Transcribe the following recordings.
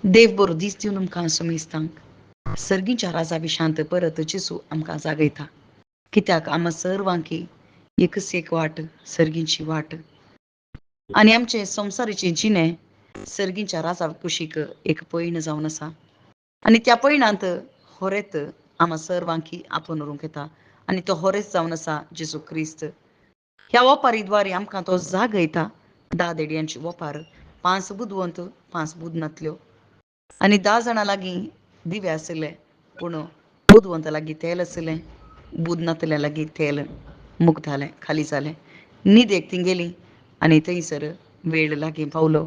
देव बरो दीस दिवन आमकां समेस्तांक सर्गीच्या राजा विशांत परत चिसू आमकां जागयता. कित्याक आम सर्वांकी एकच एक वाट सर्गीची वाट आणि आमचे संवसाराचे जिणे सर्गीच्या राजा कुशीक एक पैण जावन आसा आणि त्या पैणांत होरेत आम्हा सर्वांकी आपण व्हरूंक येता आणि तो होरेच जावन आसा जेजू क्रिस्त. ह्या ओपारीद्वारे आमकां तो जागयता. 10 देडयांची ओपार, 5 बुदवंत, 5 बुदनांतल्यो आणि 10 जाणां लागीं दिवे आसले, पूण बुदवंत लागीं तेल आसलें, बुदनांतल्या लागीं तेल मुक्तालें, खाली जालें. न्हिदेक तीं गेलीं आनी थंयसर वेळ लागीं पावलो.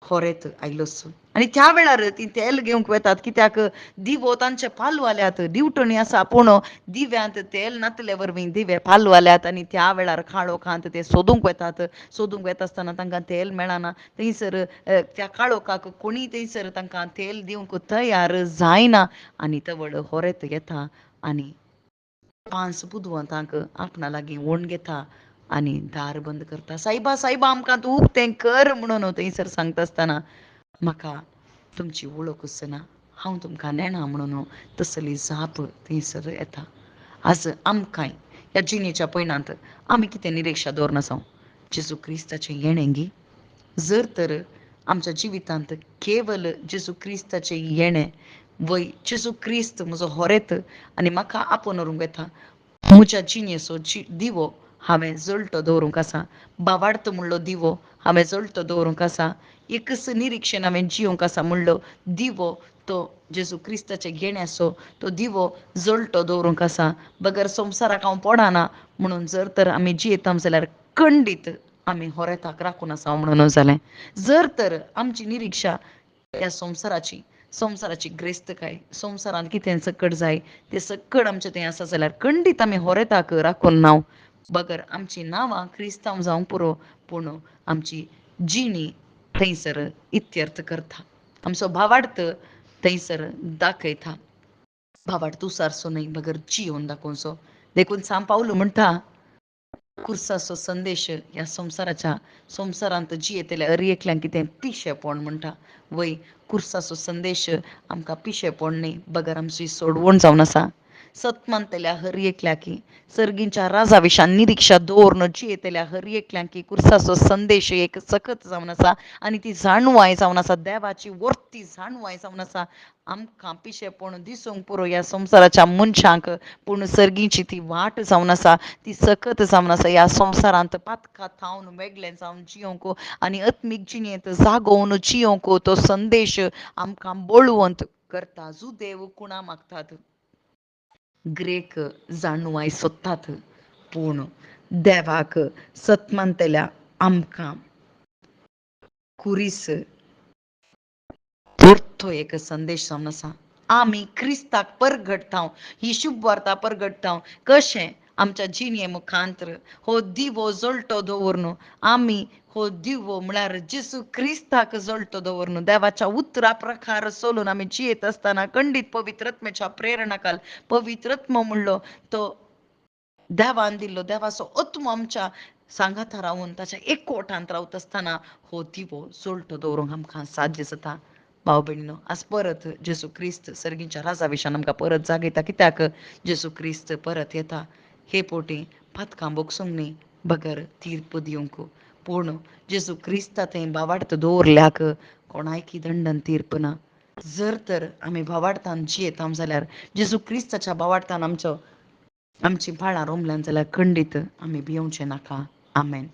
होरेत आयलोस आणि त्या वेळार ती तेल घेवंक वेतात, कित्याक दिवो तांचे पालू आल्यात, दिवटणी आसा पूण दिव्यांत तेल नातले वरवीं दिवे पालू आल्यात आनी त्या वेळार काळोखांत ते सोदूंक वेतात. सोदूंक वेता आसतना तांकां तेल मेळना. थंयसर त्या काळोखाक कोणी थंयसर तांकां तेल दिवंक तयार जायना आनी तवड होरेत येता आनी 5 बुदवंतांक आपणा लागीं वोण घेता आनी दार बंद करता. सायबा सायबा आमकां तूं उक्तें कर म्हणून थंयसर सांगता आसतना म्हाका तुमची वळखूच ना, हांव तुमकां नेना म्हणून तसली जाप थंयसर येता. आज आमकांय ह्या जिणेच्या पैणांत आमी कितें निरीक्षा दवरन आसात? जेजू क्रिस्ताचें येणें गी. जर तर आमच्या जिवितांत केवल जेजू क्रिस्ताचें येणें वय जेजू क्रिस्त म्हजो होरेत आनी म्हाका आपण व्हरूंक येता, म्हज्या जिणेचो दिवो हांवें जळटो दवरूंक आसा. बावार्थ म्हणलो दिवो हांवें जळटो दवरूंक आसा. एकच निरीक्षेन हांवें जिवंक आसा म्हणलो दिवो तो जेजू क्रिस्ताचे येण्याचो तो दिवो जळटो दवरूंक आसा. बगर संवसाराक हांव पडना म्हणून जर तर आमी जियेता जाल्यार खंडीत आमी होरेताक राखून आसा म्हणून जालें. जर तर आमची निरीक्षा ह्या संवसाराची ग्रेस्तकाय, संवसारांत कितें सकट जाय तें सकट आमचें तें आसा जाल्यार खंडीत आमी होरेताक राखून नाव. बगर आमची नांवां क्रिस्तांव जावंक पुरो पूण आमची जिणी थंयसर इत्यर्थ करता. आमचो भावार्थ थंयसर दाखयता. भावार्थ उसारचो न्हय बगर जियोन दाखोवचो. देखून सांत पावलो म्हणटा कुर्साचो संदेश ह्या संवसारांत जियेतल्या हर एकल्यांक कितें पिशेपण म्हणटा. वय कुर्साचो संदेश आमकां पिशेपण न्हय बगर आमची सोडवण जावन आसा. सतमानतल्या हर एकल्याक सर्गींच्या राजा विशान निरीक्षा दवरन जियेतल्या हर एकल्यांक कुर्साचो संदेश एक सखत जावन आसा आनी ती जाणवाय जावन आसा. देवाची वर्ती जाणवाय जावन आसा. आमकां पिशेपण दिसूंक पुरो ह्या संवसाराच्या मनशांक पूण सर्गीची ती वाट जावन आसा, ती सकत जावन आसा. ह्या संवसारांत पातकां थावन वेगळें जावन जियोंक आनी आत्मीक जिणेंत जागोवन जियोंक तो संदेश आमकां बळवंत करता. जुदेव कुणा मागतात, ग्रेक जाणवाय सोदतात, पूण देवाक सतमानतल्या आमकां कुरीस तो एक संदेश जावन आसा. आमी क्रिस्ताक परगटता, ही शुभ वार्ता परगटता. कशें आमच्या जिणे मुखांतर हो दिवो जळटो दवरून आमी हो दिवो म्हळ्यार जेजू क्रिस्ताक जळटो दवरून देवाच्या उतरा प्रकार चलून आमी जियेत आसतना खंडीत पवित्रत्मेच्या प्रेरणाकाल पवित्रत्म म्हणलो तो देवान दिल्लो देवाचो आत्मो आमच्या सांगाता रावून ताच्या एकवटांत रावता आसतना हो दिवो जळटो दवरूंक आमकां साध्य जाता. भाव भयणीनो, आज परत जेजू क्रिस्त सर्गीच्या राजा विशान आमकां परत जागयता. कित्याक जेजू क्रिस्त परत येता. हे पोटी पातकां बोगसूंक न्ही बगर तीर्प दिवंक. पूण जेजू क्रिस्ता थंय भावार्थ दवरल्याक कोणायकी दंडन तीर्प ना. जर तर आमी भावार्थान जियेता जाल्यार जेजू क्रिस्ताच्या भावार्थान आमची भाळां रोमल्यांत जाल्यार खंडीत आमी भियोंचे नाका. आमेन.